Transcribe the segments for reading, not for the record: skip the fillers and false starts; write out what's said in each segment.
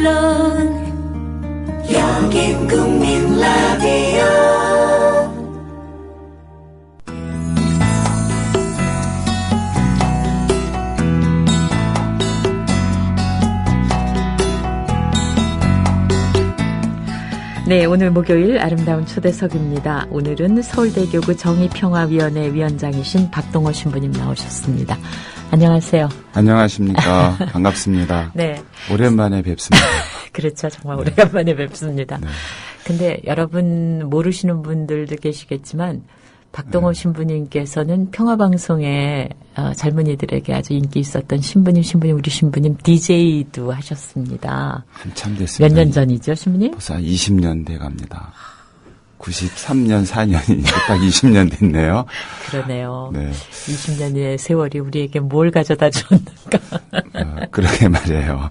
물론 여긴 국민 라디오. 네, 오늘 목요일 아름다운 초대석입니다. 오늘은 서울대교구 정의평화위원회 위원장이신 박동호 신부님 나오셨습니다. 안녕하세요. 안녕하십니까. 반갑습니다. 네. 오랜만에 뵙습니다. 그렇죠. 정말 오래간만에 뵙습니다. 네. 근데 여러분 모르시는 분들도 계시겠지만 박동호 신부님께서는 평화방송에 젊은이들에게 아주 인기 있었던 신부님, 우리 신부님 DJ도 하셨습니다. 한참 됐습니다. 몇 년 전이죠, 신부님? 벌써 20년 돼 갑니다. 93년, 4년이 딱 20년 됐네요. 그러네요. 네. 20년의 세월이 우리에게 뭘 가져다 줬는가. 그러게 말이에요.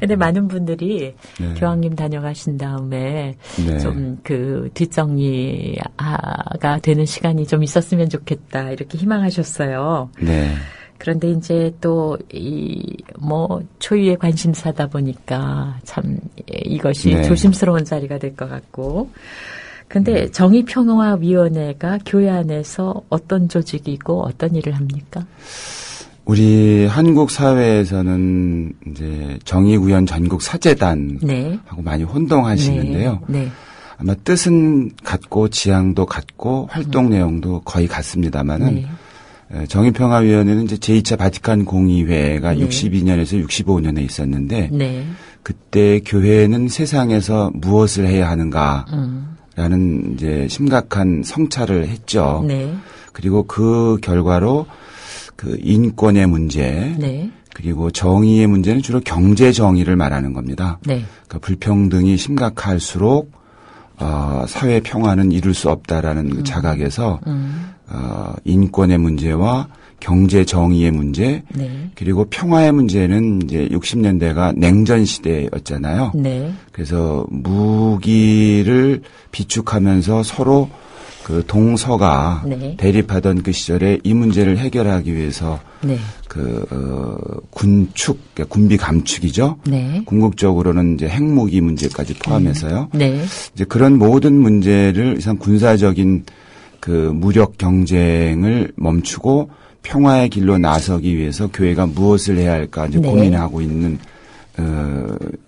근데 많은 분들이 네. 교황님 다녀가신 다음에 네. 좀 그 뒷정리가 되는 시간이 좀 있었으면 좋겠다 이렇게 희망하셨어요. 네. 그런데 이제 또 초유의 관심사다 보니까 참 이것이 네. 조심스러운 자리가 될 것 같고. 근데 정의평화위원회가 교회 안에서 어떤 조직이고 어떤 일을 합니까? 우리 한국 사회에서는 이제 정의구현 전국 사재단하고 네. 많이 혼동하시는데요. 네. 네. 아마 뜻은 같고 지향도 같고 활동 내용도 거의 같습니다만은 네. 정의평화위원회는 이제 제2차 바티칸 공의회가 네. 62년에서 65년에 있었는데 네. 그때 교회는 세상에서 무엇을 해야 하는가라는 이제 심각한 성찰을 했죠. 네. 그리고 그 결과로 그 인권의 문제, 네. 그리고 정의의 문제는 주로 경제 정의를 말하는 겁니다. 네. 그러니까 불평등이 심각할수록 사회 평화는 이룰 수 없다라는 그 자각에서 인권의 문제와 경제 정의의 문제, 네. 그리고 평화의 문제는 이제 60년대가 냉전 시대였잖아요. 네. 그래서 무기를 비축하면서 서로 그 동서가 네. 대립하던 그 시절에 이 문제를 해결하기 위해서 네. 군축, 그러니까 군비 감축이죠. 네. 궁극적으로는 이제 핵무기 문제까지 포함해서요. 네. 이제 그런 모든 문제를 이상 군사적인 그 무력 경쟁을 멈추고 평화의 길로 나서기 위해서 교회가 무엇을 해야 할까 이제 네. 고민하고 있는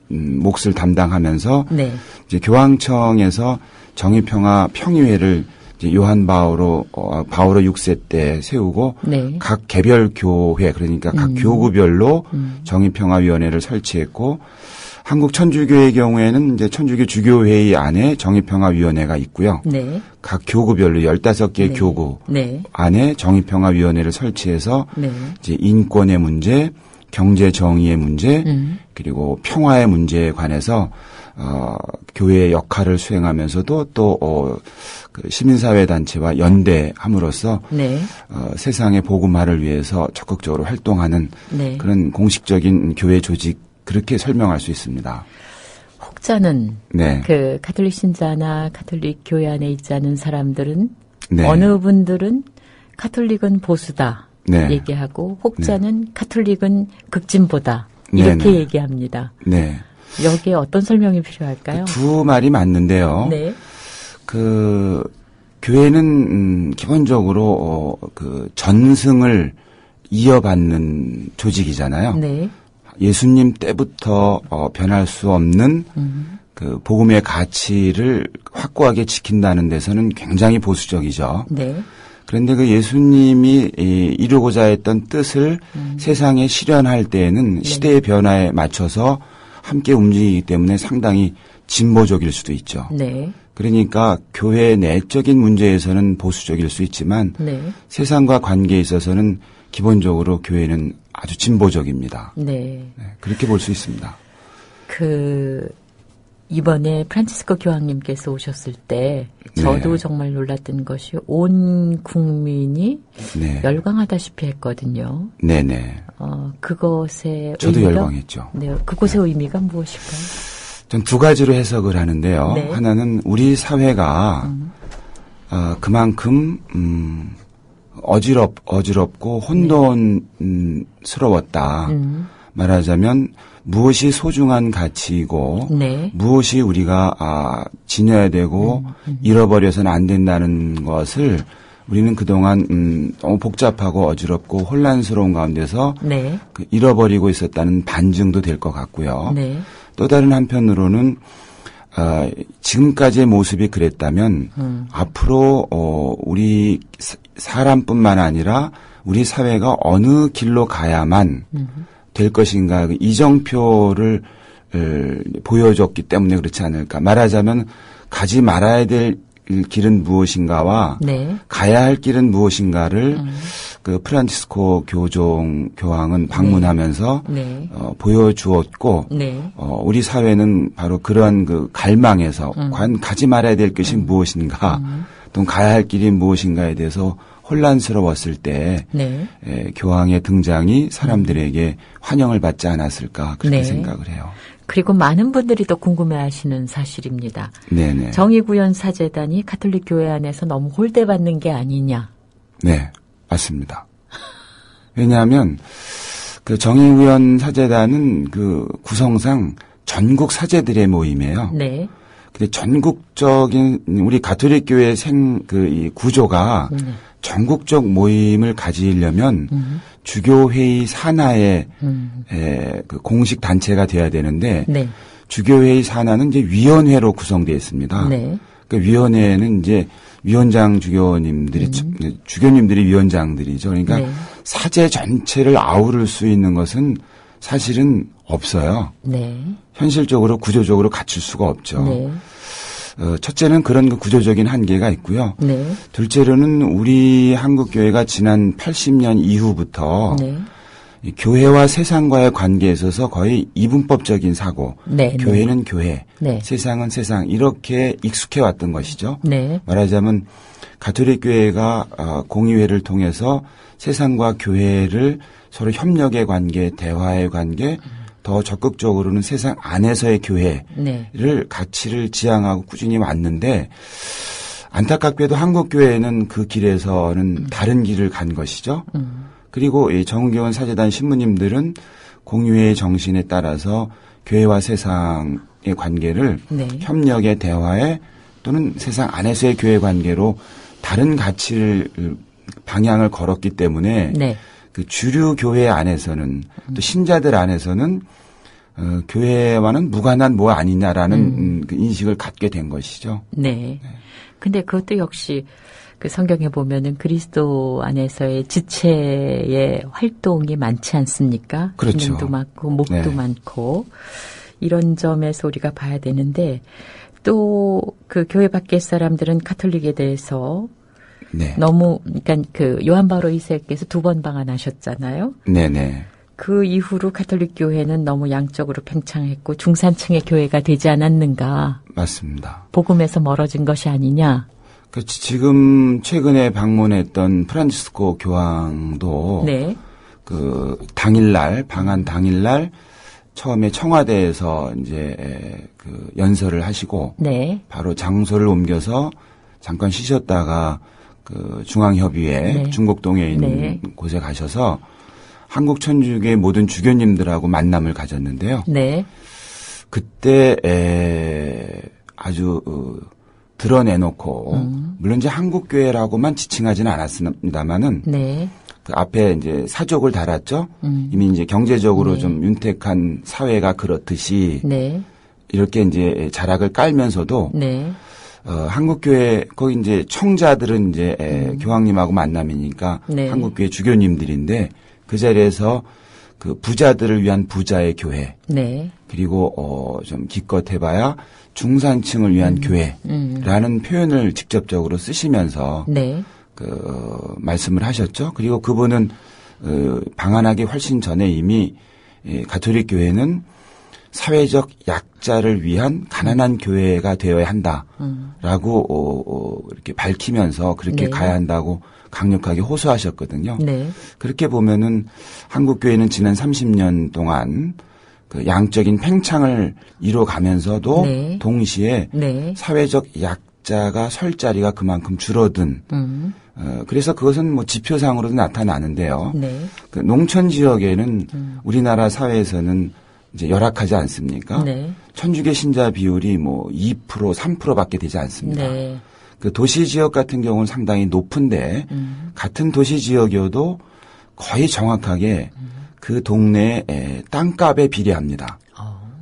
몫을 담당하면서 네. 이제 교황청에서 정의평화 평의회를 이제 요한 바오로 6세 때 세우고 네. 각 개별 교회 그러니까 각 교구별로 정의평화위원회를 설치했고 한국 천주교의 경우에는 이제 천주교 주교회의 안에 정의평화위원회가 있고요. 네. 각 교구별로 15개 네. 교구 네. 안에 정의평화위원회를 설치해서 네. 이제 인권의 문제, 경제 정의의 문제, 그리고 평화의 문제에 관해서 교회의 역할을 수행하면서도 또 그 시민사회 단체와 연대함으로써 네. 세상의 복음화를 위해서 적극적으로 활동하는 네. 그런 공식적인 교회 조직 그렇게 설명할 수 있습니다. 혹자는 네. 그 가톨릭 신자나 가톨릭 교회 안에 있지 않은 사람들은 네. 어느 분들은 가톨릭은 보수다 네. 얘기하고 혹자는 가톨릭은 극진보다 이렇게 네네. 얘기합니다. 네. 여기에 어떤 설명이 필요할까요? 두 말이 맞는데요. 네. 그 교회는 기본적으로 그 전승을 이어받는 조직이잖아요. 네. 예수님 때부터 변할 수 없는 그 복음의 가치를 확고하게 지킨다는 데서는 굉장히 보수적이죠. 네. 그런데 그 예수님이 이루고자 했던 뜻을 세상에 실현할 때에는 시대의 변화에 맞춰서 함께 움직이기 때문에 상당히 진보적일 수도 있죠. 네. 그러니까 교회 내적인 문제에서는 보수적일 수 있지만 네. 세상과 관계에 있어서는 기본적으로 교회는 아주 진보적입니다. 네. 네, 그렇게 볼 수 있습니다. 이번에 프란치스코 교황님께서 오셨을 때 저도 네. 정말 놀랐던 것이 온 국민이 네. 열광하다시피 했거든요. 네네. 그것의 저도 의미가, 열광했죠. 네, 그것의 의미가 무엇일까요? 전 두 가지로 해석을 하는데요. 네. 하나는 우리 사회가 그만큼 어지럽고 혼돈스러웠다. 말하자면 무엇이 소중한 가치이고 네. 무엇이 우리가 지녀야 되고 잃어버려서는 안 된다는 것을 우리는 그동안 너무 복잡하고 어지럽고 혼란스러운 가운데서 네. 잃어버리고 있었다는 반증도 될 것 같고요. 네. 또 다른 한편으로는 지금까지의 모습이 그랬다면 앞으로 우리 사람뿐만 아니라 우리 사회가 어느 길로 가야만 될 것인가 그 이정표를 보여줬기 때문에 그렇지 않을까. 말하자면 가지 말아야 될 길은 무엇인가와 네. 가야 할 길은 무엇인가를 그 프란치스코 교황은 방문하면서 네. 보여주었고 네. 우리 사회는 바로 그러한 그 갈망에서 과연 가지 말아야 될 것이 무엇인가 또 가야 할 길이 무엇인가에 대해서 혼란스러웠을 때 네. 교황의 등장이 사람들에게 환영을 받지 않았을까 그렇게 네. 생각을 해요. 그리고 많은 분들이 또 궁금해하시는 사실입니다. 네네. 정의구현 사재단이 가톨릭 교회 안에서 너무 홀대받는 게 아니냐. 네, 맞습니다. 왜냐하면 그 정의구현 사재단은 그 구성상 전국 사제들의 모임이에요. 네. 근데 전국적인 우리 가톨릭 교회의 이 구조가 전국적 모임을 가지려면 주교회의 산하의 그 공식 단체가 돼야 되는데 네. 주교회의 산하는 이제 위원회로 구성되어 있습니다. 네. 그 위원회는 이제 위원장 주교님들이 주교님들이 위원장들이죠. 그러니까 네. 사제 전체를 아우를 수 있는 것은 사실은 없어요. 네. 현실적으로 구조적으로 갖출 수가 없죠. 네. 첫째는 그런 그 구조적인 한계가 있고요. 네. 둘째로는 우리 한국교회가 지난 80년 이후부터 네. 이 교회와 세상과의 관계에 있어서 거의 이분법적인 사고, 네. 교회는 교회, 네. 세상은 세상 이렇게 익숙해 왔던 것이죠. 네. 말하자면 가톨릭 교회가 공의회를 통해서 세상과 교회를 서로 협력의 관계, 대화의 관계, 더 적극적으로는 세상 안에서의 교회를 네. 가치를 지향하고 꾸준히 왔는데 안타깝게도 한국교회는 그 길에서는 다른 길을 간 것이죠. 그리고 이 정의교원 사재단 신부님들은 공의회의 정신에 따라서 교회와 세상의 관계를 네. 협력의 대화에 또는 세상 안에서의 교회 관계로 다른 가치를 방향을 걸었기 때문에 네. 그 주류 교회 안에서는 또 신자들 안에서는 교회와는 무관한 뭐 아니냐라는 그 인식을 갖게 된 것이죠. 네. 근데 그것도 역시 그 성경에 보면은 그리스도 안에서의 지체의 활동이 많지 않습니까? 그렇죠. 기능도 많고 목도 네. 많고 이런 점에서 우리가 봐야 되는데 또 그 교회 밖의 사람들은 가톨릭에 대해서 네. 너무 그러니까 그 요한 바오로 2세께서 2번 방한하셨잖아요. 네네. 그 이후로 가톨릭 교회는 너무 양적으로 팽창했고 중산층의 교회가 되지 않았는가. 맞습니다. 복음에서 멀어진 것이 아니냐. 지금 최근에 방문했던 프란치스코 교황도 네. 그 당일날 방한 당일날 처음에 청와대에서 이제 그 연설을 하시고 네. 바로 장소를 옮겨서 잠깐 쉬셨다가 그 중앙협의회 네. 중곡동에 있는 네. 곳에 가셔서 한국 천주교의 모든 주교님들하고 만남을 가졌는데요. 네. 그때 아주 드러내놓고 물론 이제 한국교회라고만 지칭하지는 않았습니다만은 네. 그 앞에 이제 사족을 달았죠. 이미 이제 경제적으로 좀 윤택한 사회가 그렇듯이 네. 이렇게 이제 자락을 깔면서도 네. 한국교회 거기 이제 청자들은 이제 교황님하고 만남이니까 네. 한국교회 주교님들인데 그 자리에서 그 부자들을 위한 부자의 교회 네. 그리고 좀 기껏 해봐야 중산층을 위한 교회라는 표현을 직접적으로 쓰시면서 네. 그 말씀을 하셨죠. 그리고 그분은 방한하기 훨씬 전에 이미 가톨릭 교회는 사회적 약자를 위한 가난한 교회가 되어야 한다라고 이렇게 밝히면서 그렇게 네. 가야 한다고 강력하게 호소하셨거든요. 네. 그렇게 보면은 한국 교회는 지난 30년 동안 그 양적인 팽창을 이뤄가면서도 네. 동시에 네. 사회적 약자가 설 자리가 그만큼 줄어든 그래서 그것은 뭐 지표상으로도 나타나는데요. 네. 그 농촌 지역에는 우리나라 사회에서는 이제 열악하지 않습니까? 네. 천주교 신자 비율이 뭐 2%, 3%밖에 되지 않습니다. 네. 그 도시 지역 같은 경우는 상당히 높은데 같은 도시 지역이어도 거의 정확하게 그 동네의 땅값에 비례합니다.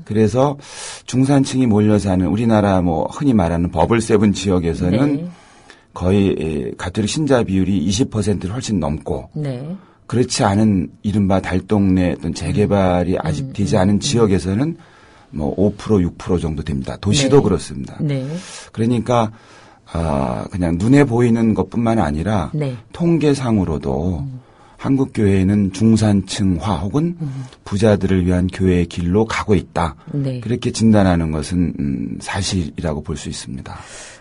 그래서 중산층이 몰려 사는 우리나라 뭐 흔히 말하는 버블 세븐 지역에서는 네. 거의 가톨릭 신자 비율이 20%를 훨씬 넘고 네. 그렇지 않은 이른바 달동네 어떤 재개발이 아직 되지 않은 지역에서는 뭐 5%, 6% 정도 됩니다. 도시도 네. 그렇습니다. 네. 그러니까 그냥 눈에 보이는 것뿐만 아니라 네. 통계상으로도 한국 교회는 중산층화 혹은 부자들을 위한 교회의 길로 가고 있다. 네. 그렇게 진단하는 것은 사실이라고 볼 수 있습니다.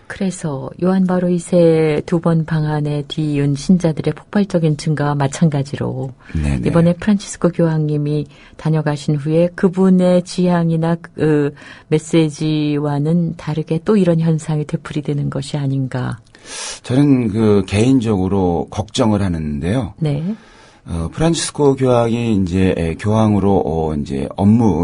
그래서 요한 바로 2세 두 번 방한에 뒤이은 신자들의 폭발적인 증가와 마찬가지로 네네. 이번에 프란치스코 교황님이 다녀가신 후에 그분의 지향이나 그 메시지와는 다르게 또 이런 현상이 되풀이되는 것이 아닌가. 저는 그 개인적으로 걱정을 하는데요. 네. 프란치스코 교황이 이제 교황으로 이제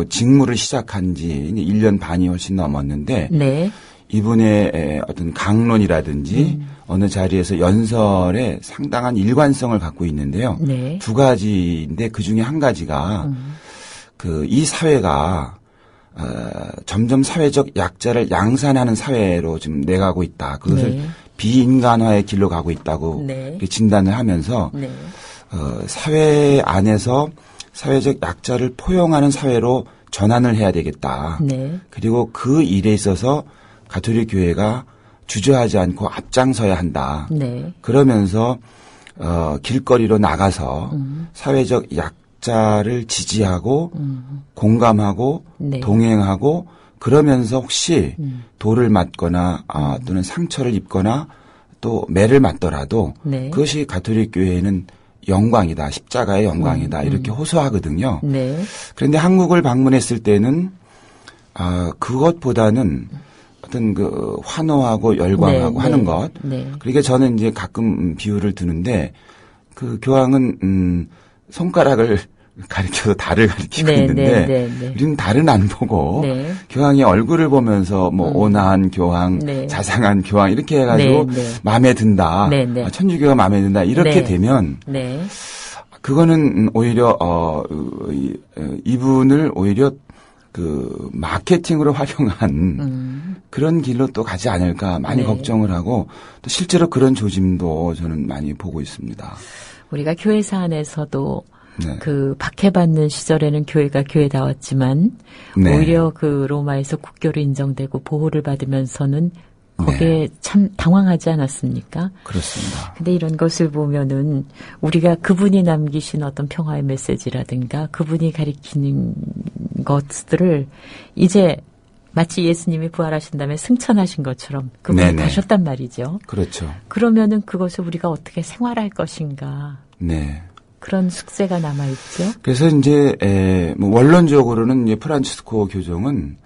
직무를 시작한 지 1년 반이 훨씬 넘었는데 네. 이분의 어떤 강론이라든지 어느 자리에서 연설에 상당한 일관성을 갖고 있는데요. 네. 두 가지인데 그 중에 한 가지가 이 사회가 점점 사회적 약자를 양산하는 사회로 지금 내가고 있다. 그것을 네. 비인간화의 길로 가고 있다고 네. 이렇게 진단을 하면서 네. 사회 안에서 사회적 약자를 포용하는 사회로 전환을 해야 되겠다. 네. 그리고 그 일에 있어서 가톨릭 교회가 주저하지 않고 앞장서야 한다. 네. 그러면서 길거리로 나가서 사회적 약자를 지지하고 공감하고 네. 동행하고 그러면서 혹시 돌을 맞거나 또는 상처를 입거나 또 매를 맞더라도 네. 그것이 가톨릭 교회에는 영광이다. 십자가의 영광이다. 이렇게 호소하거든요. 네. 그런데 한국을 방문했을 때는 그것보다는 어떤 그 환호하고 열광하고 네, 하는 네, 것. 네. 그러니까 저는 이제 가끔 비유를 드는데 그 교황은 손가락을 가리켜서 달을 가리키고 네, 있는데 네, 네, 네. 우리는 달은 안 보고 네. 교황의 얼굴을 보면서 뭐 온화한 교황, 네. 자상한 교황 이렇게 해가지고 네, 네. 마음에 든다. 네, 네. 천주교가 마음에 든다. 이렇게 네. 되면 네. 그거는 오히려 이분을 오히려 그 마케팅으로 활용한 그런 길로 또 가지 않을까 많이 네. 걱정을 하고 또 실제로 그런 조짐도 저는 많이 보고 있습니다. 우리가 교회사 안에서도 네. 그 박해받는 시절에는 교회가 교회다웠지만 네. 오히려 그 로마에서 국교로 인정되고 보호를 받으면서는 거기에 네. 참 당황하지 않았습니까? 그렇습니다. 근데 이런 것을 보면은 우리가 그분이 남기신 어떤 평화의 메시지라든가 그분이 가리키는 것들을 이제 마치 예수님이 부활하신 다음에 승천하신 것처럼 그분이 네네. 가셨단 말이죠. 그렇죠. 그러면은 그것을 우리가 어떻게 생활할 것인가 네. 그런 숙제가 남아있죠. 그래서 이제 뭐 원론적으로는 이제 프란치스코 교종은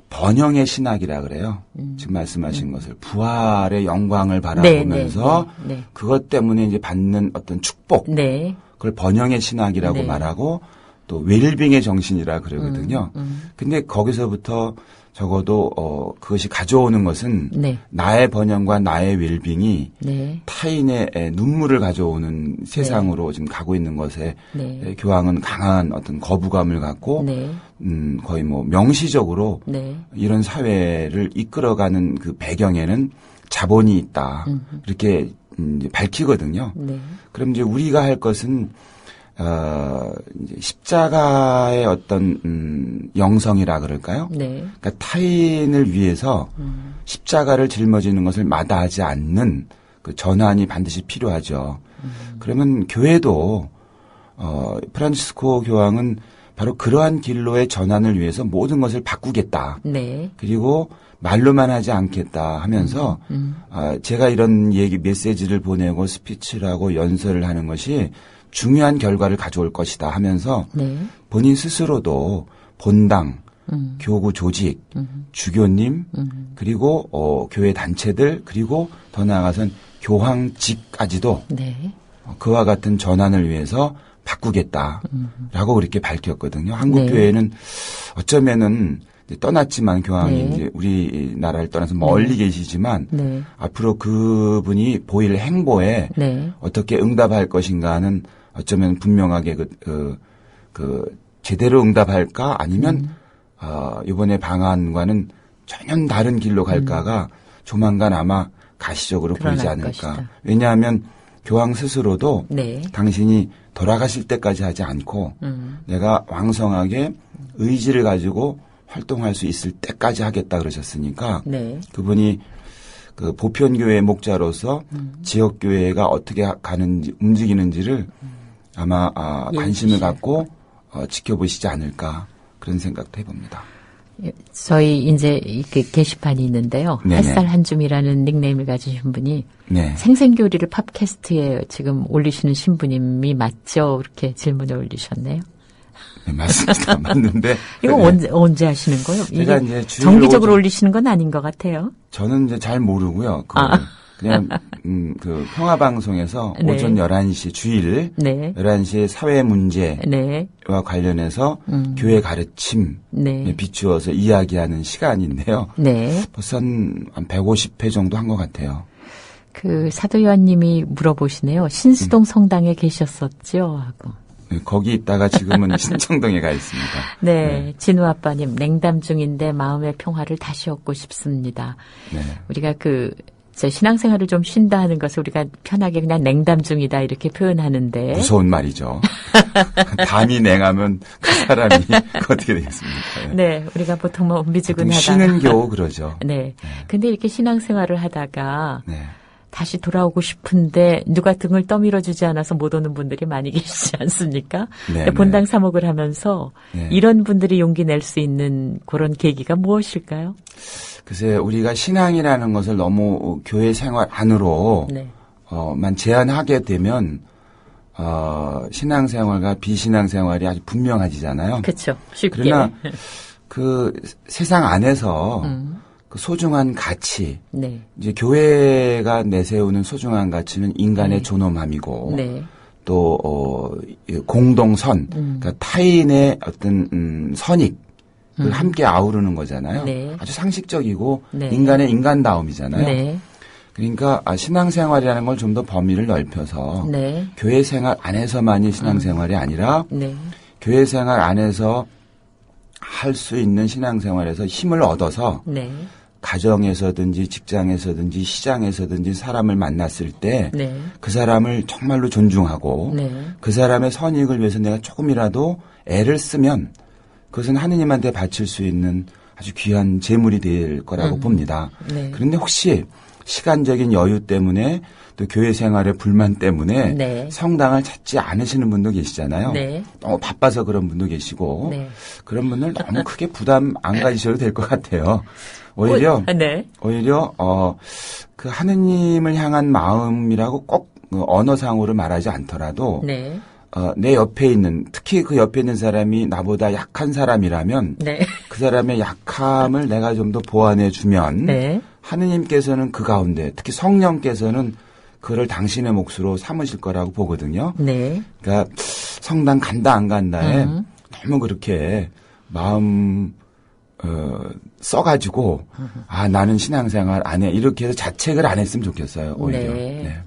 번영의 신학이라 그래요. 지금 말씀하신 것을 부활의 영광을 바라보면서 네, 네, 네. 그것 때문에 이제 받는 어떤 축복, 네. 그걸 번영의 신학이라고 네. 말하고 또 웰빙의 정신이라 그러거든요. 근데 거기서부터 적어도 그것이 가져오는 것은 네. 나의 번영과 나의 웰빙이 네. 타인의 눈물을 가져오는 세상으로 지금 가고 있는 것에 네. 교황은 강한 어떤 거부감을 갖고 네. 거의 뭐 명시적으로 네. 이런 사회를 이끌어가는 그 배경에는 자본이 있다. 이렇게 이제 밝히거든요. 네. 그럼 이제 우리가 할 것은 이제 십자가의 어떤 영성이라 그럴까요? 네. 그러니까 타인을 위해서 십자가를 짊어지는 것을 마다하지 않는 그 전환이 반드시 필요하죠. 그러면 교회도 프란치스코 교황은 바로 그러한 길로의 전환을 위해서 모든 것을 바꾸겠다. 네. 그리고 말로만 하지 않겠다 하면서 제가 이런 메시지를 보내고 스피치를 하고 연설을 하는 것이 중요한 결과를 가져올 것이다 하면서 네. 본인 스스로도 본당, 교구 조직, 주교님, 그리고 교회 단체들, 그리고 더 나아가선 교황직까지도 네. 그와 같은 전환을 위해서 바꾸겠다라고 그렇게 밝혔거든요. 한국 교회는 어쩌면은 떠났지만 교황이 네. 이제 우리나라를 떠나서 멀리 계시지만 네. 앞으로 그분이 보일 행보에 네. 어떻게 응답할 것인가는 어쩌면 분명하게 제대로 응답할까 아니면 이번에 방안과는 전혀 다른 길로 갈까가 조만간 아마 가시적으로 보이지 드러날 않을까. 것이다. 왜냐하면 교황 스스로도 네. 당신이 돌아가실 때까지 하지 않고 내가 왕성하게 의지를 가지고 활동할 수 있을 때까지 하겠다 그러셨으니까 네. 그분이 그 보편교회 목자로서 지역교회가 어떻게 가는지 움직이는지를 아마 관심을 예시죠. 갖고 지켜보시지 않을까 그런 생각도 해봅니다. 저희 이제 이렇게 게시판이 있는데요. 네네. 햇살 한 줌이라는 닉네임을 가지신 분이 네. 생생교리를 팟캐스트에 지금 올리시는 신부님이 맞죠? 이렇게 질문을 올리셨네요. 네, 맞습니다. 맞는데 이거 네. 언제 하시는 거예요? 제가 이게 이제 주일로 정기적으로 올리시는 건 아닌 것 같아요. 저는 이제 잘 모르고요. 그냥 그 평화방송에서 네. 오전 11시 주일 네. 11시에 사회 문제와 네. 관련해서 교회 가르침 네. 비추어서 이야기하는 시간인데요. 네. 벌써 한 150회 정도 한 것 같아요. 그 사도요한님이 물어보시네요. 신수동 성당에 계셨었죠? 하고. 네, 거기 있다가 지금은 신청동에 가 있습니다. 네. 진우 아빠님, 냉담 중인데 마음의 평화를 다시 얻고 싶습니다. 네. 우리가 신앙생활을 좀 쉰다 하는 것을 우리가 편하게 그냥 냉담 중이다 이렇게 표현하는데. 무서운 말이죠. 담이 냉하면 그 사람이 어떻게 되겠습니까? 네. 우리가 보통 뭐 보통 미지근하다. 쉬는 겨우 그러죠. 네. 근데 이렇게 신앙생활을 하다가 네. 다시 돌아오고 싶은데 누가 등을 떠밀어 주지 않아서 못 오는 분들이 많이 계시지 않습니까? 네, 본당 네. 사목을 하면서 네. 이런 분들이 용기 낼 수 있는 그런 계기가 무엇일까요? 글쎄 우리가 신앙이라는 것을 너무 교회 생활 안으로 네. 만 제한하게 되면 신앙생활과 비신앙생활이 아주 분명해지잖아요. 그렇죠. 쉽게. 그러나 그 세상 안에서 그 소중한 가치, 네. 이제 교회가 내세우는 소중한 가치는 인간의 네. 존엄함이고 네. 또 공동선, 그러니까 타인의 어떤 선익을 함께 아우르는 거잖아요. 네. 아주 상식적이고 네. 인간의 인간다움이잖아요. 네. 그러니까 신앙생활이라는 걸 좀 더 범위를 넓혀서 네. 교회 생활 안에서만이 신앙생활이 아니라 네. 교회 생활 안에서 할 수 있는 신앙생활에서 힘을 얻어서 네. 가정에서든지 직장에서든지 시장에서든지 사람을 만났을 때 네. 그 사람을 정말로 존중하고 네. 그 사람의 선익을 위해서 내가 조금이라도 애를 쓰면 그것은 하느님한테 바칠 수 있는 아주 귀한 재물이 될 거라고 봅니다. 네. 그런데 혹시 시간적인 여유 때문에 또 교회 생활의 불만 때문에 네. 성당을 찾지 않으시는 분도 계시잖아요. 네. 너무 바빠서 그런 분도 계시고 네. 그런 분들 너무 크게 부담 안 가지셔도 될 것 같아요. 오히려 네. 그 하느님을 향한 마음이라고 꼭 언어상으로 말하지 않더라도 네. 내 옆에 있는 특히 그 옆에 있는 사람이 나보다 약한 사람이라면 네. 그 사람의 약함을 내가 좀 더 보완해 주면 네. 하느님께서는 그 가운데 특히 성령께서는 그를 당신의 몫으로 삼으실 거라고 보거든요. 네. 그러니까 성당 간다 안 간다에 너무 그렇게 마음 써가지고 나는 신앙생활 안 해 이렇게 해서 자책을 안 했으면 좋겠어요. 오히려. 네.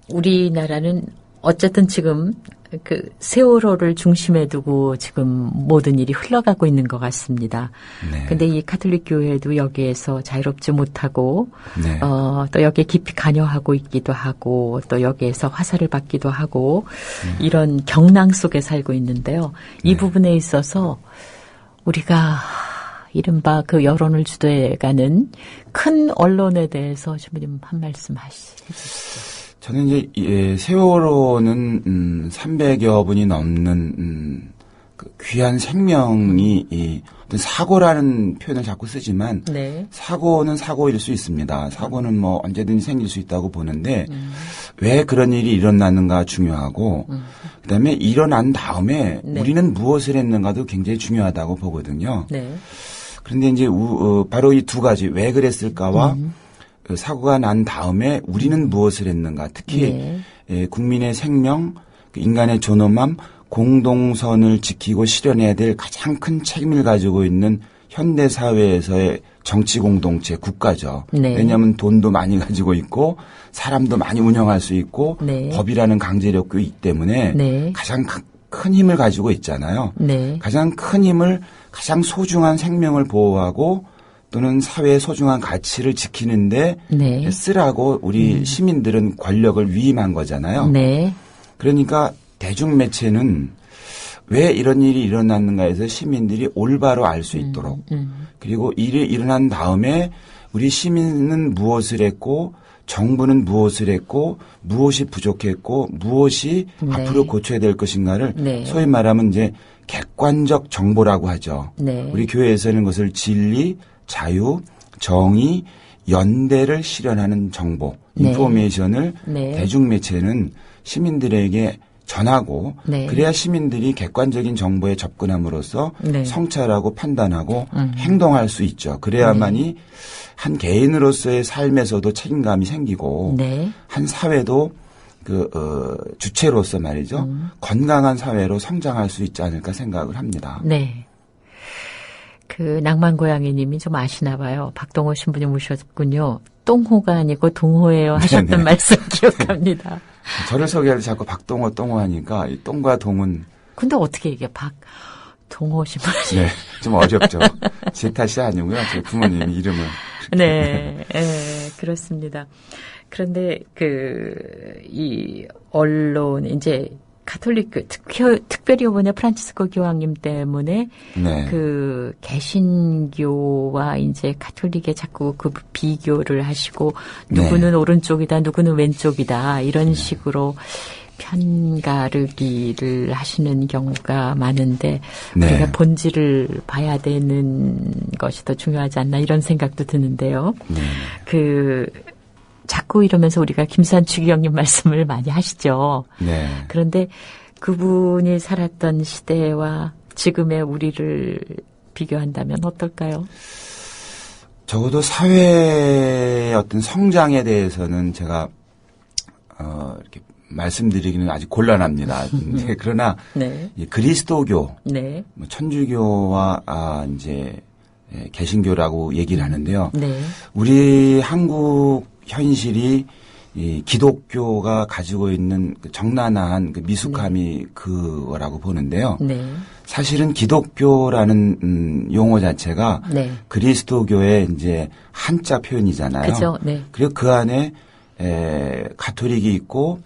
우리나라는 어쨌든 지금 그 세월호를 중심에 두고 지금 모든 일이 흘러가고 있는 것 같습니다. 네. 근데 이 카톨릭 교회도 여기에서 자유롭지 못하고 네. 또 여기에 깊이 관여하고 있기도 하고 또 여기에서 화살을 받기도 하고 이런 경랑 속에 살고 있는데요. 이 네. 부분에 있어서 우리가 이른바 그 여론을 주도해가는 큰 언론에 대해서 주부님 한 말씀 해주시죠. 저는 이제 세월호는 300여 분이 넘는 그 귀한 생명이 어떤 사고라는 표현을 자꾸 쓰지만 네. 사고는 사고일 수 있습니다. 사고는 뭐 언제든지 생길 수 있다고 보는데 왜 그런 일이 일어나는가 중요하고 그다음에 일어난 다음에 네. 우리는 무엇을 했는가도 굉장히 중요하다고 보거든요. 네. 그런데 이제 바로 이 두 가지 왜 그랬을까와 사고가 난 다음에 우리는 무엇을 했는가? 특히 국민의 생명, 인간의 존엄함, 공동선을 지키고 실현해야 될 가장 큰 책임을 가지고 있는 현대 사회에서의 정치 공동체 국가죠. 왜냐하면 돈도 많이 가지고 있고 사람도 많이 운영할 수 있고 법이라는 강제력도 있기 때문에 가장 큰 힘을 가지고 있잖아요. 가장 큰 힘을 가장 소중한 생명을 보호하고 또는 사회의 소중한 가치를 지키는데 쓰라고 우리 시민들은 권력을 위임한 거잖아요. 그러니까 대중매체는 왜 이런 일이 일어났는가 해서 시민들이 올바로 알 수 있도록 그리고 일이 일어난 다음에 우리 시민은 무엇을 했고 정부는 무엇을 했고 무엇이 부족했고 무엇이 앞으로 고쳐야 될 것인가를 소위 말하면 이제 객관적 정보라고 하죠. 우리 교회에서는 그것을 진리, 자유, 정의, 연대를 실현하는 정보, 인포메이션을 대중매체는 시민들에게 전하고 그래야 시민들이 객관적인 정보에 접근함으로써 성찰하고 판단하고 행동할 수 있죠. 그래야만이 한 개인으로서의 삶에서도 책임감이 생기고 한 사회도 주체로서 말이죠. 건강한 사회로 성장할 수 있지 않을까 생각을 합니다. 그 낭만고양이님이 좀 아시나 봐요. 박동호 신부님 오셨군요. 똥호가 아니고 동호예요 하셨던 말씀 기억합니다. 저를 소개할 때 자꾸 박동호 똥호 하니까 이 똥과 동은 근데 어떻게 이게 박동호 신부 좀 어렵죠. 제 탓이 아니고요. 제 부모님이 이름을 그렇습니다. 그런데 이 언론 이제 가톨릭 특별히 이번에 프란치스코 교황님 때문에 그 개신교와 이제 가톨릭에 자꾸 그 비교를 하시고 누구는 오른쪽이다, 누구는 왼쪽이다 이런 식으로 편가르기를 하시는 경우가 많은데 우리가 본질을 봐야 되는 것이 더 중요하지 않나 이런 생각도 드는데요. 자꾸 이러면서 우리가 김산추 형님 말씀을 많이 하시죠. 그런데 그분이 살았던 시대와 지금의 우리를 비교한다면 어떨까요? 적어도 사회의 어떤 성장에 대해서는 제가 이렇게 말씀드리기는 아직 곤란합니다. 그러나 그리스도교, 뭐 천주교와 이제 개신교라고 얘기를 하는데요. 우리 한국 현실이 이 기독교가 가지고 있는 그 정난한 그 미숙함이 그거라고 보는데요. 사실은 기독교라는 용어 자체가 그리스도교의 이제 한자 표현이잖아요. 그리고 그 안에 가톨릭이 있고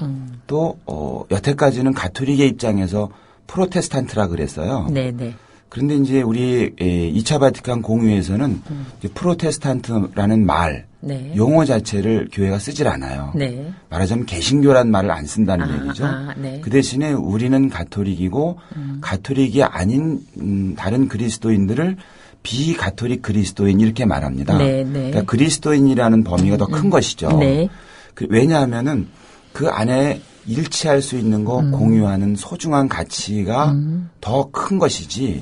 또 여태까지는 가톨릭의 입장에서 프로테스탄트라 그랬어요. 그런데 이제 우리 2차 바티칸 공유에서는 이제 프로테스탄트라는 말 용어 자체를 교회가 쓰질 않아요. 말하자면 개신교란 말을 안 쓴다는 얘기죠. 그 대신에 우리는 가톨릭이고 가톨릭이 아닌 다른 그리스도인들을 비가톨릭 그리스도인 이렇게 말합니다. 그러니까 그리스도인이라는 범위가 더 큰 것이죠. 왜냐하면은 그 안에 일치할 수 있는 거 공유하는 소중한 가치가 더 큰 것이지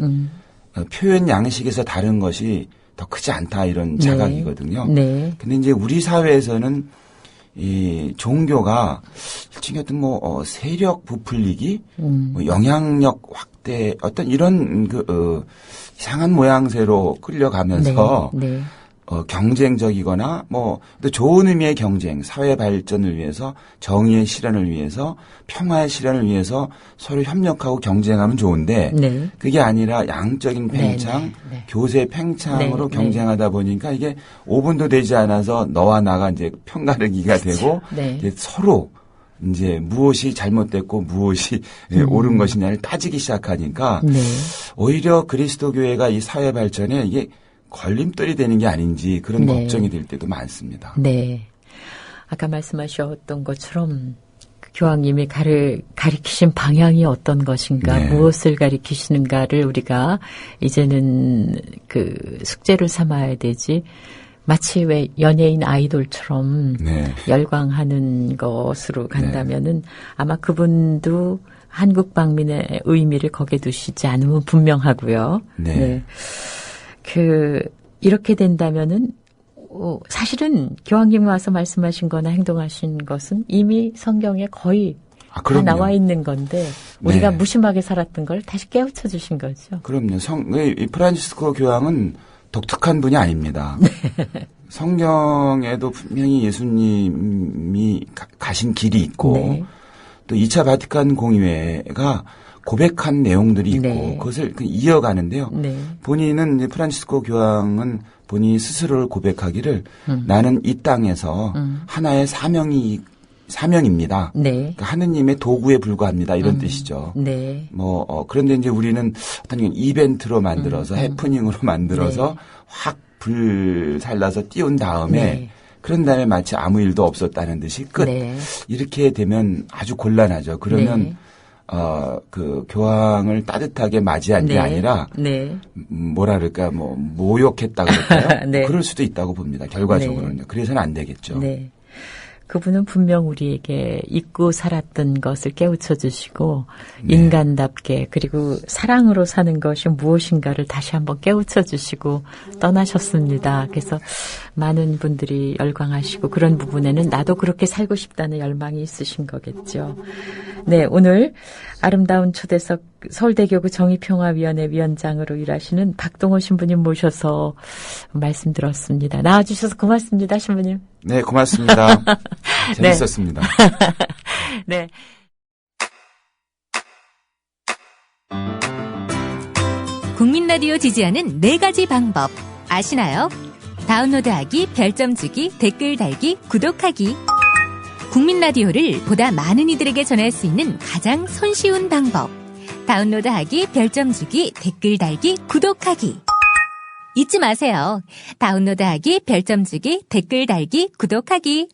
표현 양식에서 다른 것이 더 크지 않다 이런 자각이거든요. 근데 이제 우리 사회에서는 이 종교가 일종의 어떤 세력 부풀리기, 뭐 영향력 확대 어떤 이런 이상한 모양새로 끌려가면서 경쟁적이거나 또 좋은 의미의 경쟁, 사회 발전을 위해서 정의의 실현을 위해서 평화의 실현을 위해서 서로 협력하고 경쟁하면 좋은데 그게 아니라 양적인 팽창, 교세 팽창으로 경쟁하다 보니까 이게 5분도 되지 않아서 너와 나가 이제 편가르기가 되고 이제 서로 이제 무엇이 잘못됐고 무엇이 옳은 것이냐를 따지기 시작하니까 오히려 그리스도교회가 이 사회 발전에 이게 걸림돌이 되는 게 아닌지 그런 걱정이 될 때도 많습니다. 아까 말씀하셨던 것처럼 교황님이 가리키신 방향이 어떤 것인가, 무엇을 가리키시는가를 우리가 이제는 그 숙제를 삼아야 되지. 마치 왜 연예인 아이돌처럼 열광하는 것으로 간다면은 아마 그분도 한국 방민의 의미를 거기에 두시지 않으면 분명하고요. 이렇게 된다면은 사실은 교황님이 와서 말씀하신 거나 행동하신 것은 이미 성경에 거의 다 그럼요. 나와 있는 건데 우리가 네. 무심하게 살았던 걸 다시 깨우쳐 주신 거죠. 그럼요. 이 프란치스코 교황은 독특한 분이 아닙니다. 성경에도 분명히 예수님이 가신 길이 있고 네. 또 2차 바티칸 공의회가 고백한 내용들이 있고 네. 그것을 이어가는데요. 네. 본인은 이제 프란치스코 교황은 본인이 스스로를 고백하기를 나는 이 땅에서 하나의 사명입니다. 네. 그러니까 하느님의 도구에 불과합니다. 이런 뜻이죠. 네. 그런데 이제 우리는 어떤 이벤트로 만들어서 해프닝으로 만들어서 네. 확 불살라서 띄운 다음에 네. 그런 다음에 마치 아무 일도 없었다는 듯이 끝. 네. 이렇게 되면 아주 곤란하죠. 그러면 네. 그 교황을 따뜻하게 맞이한 게 네. 아니라 네. 뭐라 그럴까 모욕했다 그럴까요? 네. 그럴 수도 있다고 봅니다. 결과적으로는요. 그래서는 안 되겠죠. 네. 그분은 분명 우리에게 잊고 살았던 것을 깨우쳐 주시고 네. 인간답게 그리고 사랑으로 사는 것이 무엇인가를 다시 한번 깨우쳐 주시고 떠나셨습니다. 그래서 많은 분들이 열광하시고 그런 부분에는 나도 그렇게 살고 싶다는 열망이 있으신 거겠죠. 네, 오늘 아름다운 초대석 서울대교구 정의평화위원회 위원장으로 일하시는 박동호 신부님 모셔서 말씀 들었습니다. 나와주셔서 고맙습니다, 신부님. 네, 고맙습니다. 재밌었습니다. 네. 국민 라디오 지지하는 4가지 방법 아시나요? 다운로드하기, 별점 주기, 댓글 달기, 구독하기. 국민 라디오를 보다 많은 이들에게 전할 수 있는 가장 손쉬운 방법. 다운로드하기, 별점 주기, 댓글 달기, 구독하기. 잊지 마세요. 다운로드하기, 별점 주기, 댓글 달기, 구독하기.